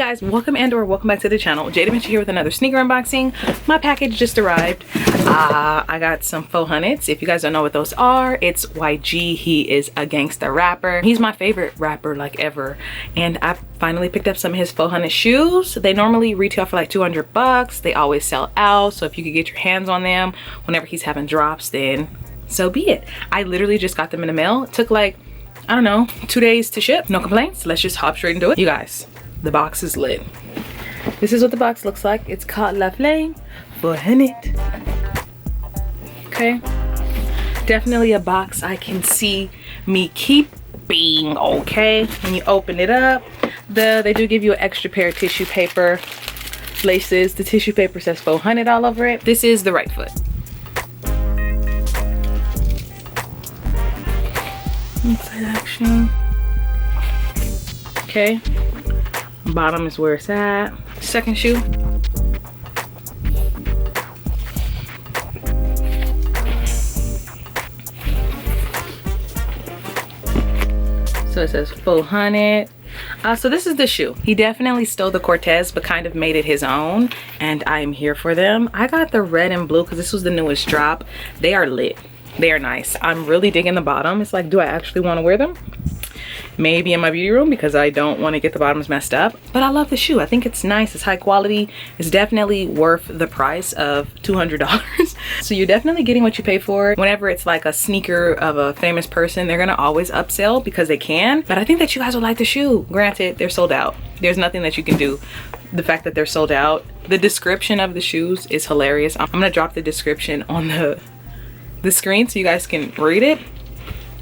guys, welcome back to the channel. jdevinci here with another sneaker unboxing. My package just arrived. I got some 4HUNNIDs. If you guys don't know what those are, it's YG. He is a gangster rapper. He's my favorite rapper like ever, and I finally picked up some of his 4HUNNID shoes. They normally retail for like 200 bucks. They always sell out, so if you could get your hands on them whenever he's having drops, then so be it. I literally just got them in the mail. It took like, I don't know, 2 days to ship. No complaints. Let's just hop straight into it. You guys, the box is lit. This is what the box looks like. It's called La Flame 4HUNNID. Okay, definitely a box I can see me keeping. Okay, when you open it up, they do give you an extra pair of tissue paper laces. The tissue paper says 4HUNNID all over it. This is the right foot. Inside action. Okay, bottom is where it's at. Second shoe. So it says 4HUNNID. So this is the shoe. He definitely stole the Cortez but kind of made it his own, and I am here for them. I got the red and blue because this was the newest drop. They are lit. They are nice. I'm really digging the bottom. It's like, do I actually want to wear them? Maybe in my beauty room because I don't want to get the bottoms messed up, but I love the shoe. I think it's nice. It's high quality. It's definitely worth the price of $200. So you're definitely getting what you pay for. Whenever it's like a sneaker of a famous person, they're gonna always upsell because they can, but I think that you guys will like the shoe. Granted, they're sold out. There's nothing that you can do. The fact that they're sold out. The description of the shoes is hilarious. I'm gonna drop the description on the screen so you guys can read it,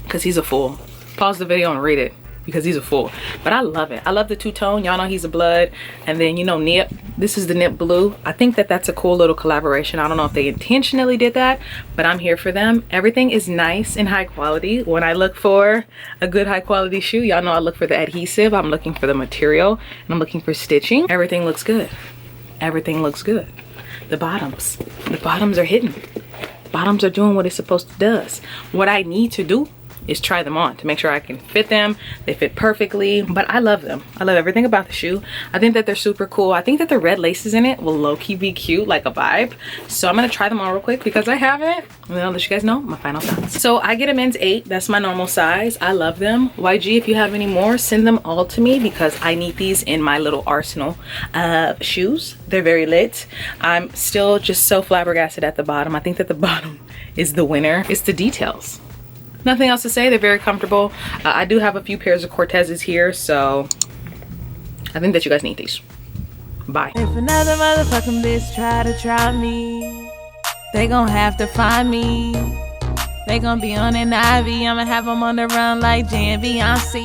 because he's a fool. Pause the video and read it because he's a fool. But I love it. I love the two-tone. Y'all know he's a blood. And then, you know, nip. This is the nip blue. I think that that's a cool little collaboration. I don't know if they intentionally did that, but I'm here for them. Everything is nice and high quality. When I look for a good high quality shoe, y'all know I look for the adhesive. I'm looking for the material, and I'm looking for stitching. Everything looks good. Everything looks good. The bottoms are hidden. Bottoms are doing what it's supposed to do. What I need to do is try them on to make sure I can fit them. They fit perfectly, but I love them. I love everything about the shoe. I think that they're super cool. I think that the red laces in it will low-key be cute, like a vibe. So I'm gonna try them on real quick because I haven't, and then I'll let you guys know my final thoughts. So I get a men's 8. That's my normal size. I love them. YG, if you have any more, send them all to me because I need these in my little arsenal of shoes. They're very lit. I'm still just so flabbergasted at the bottom. I think that the bottom is the winner. It's the details. Nothing else to say. They're very comfortable. I do have a few pairs of Cortezes here, so I think that you guys need these. Bye. If another motherfucking bitch try me, they gon' have to find me. They gon' be on an IV. I'ma have them on the run like jdevinci.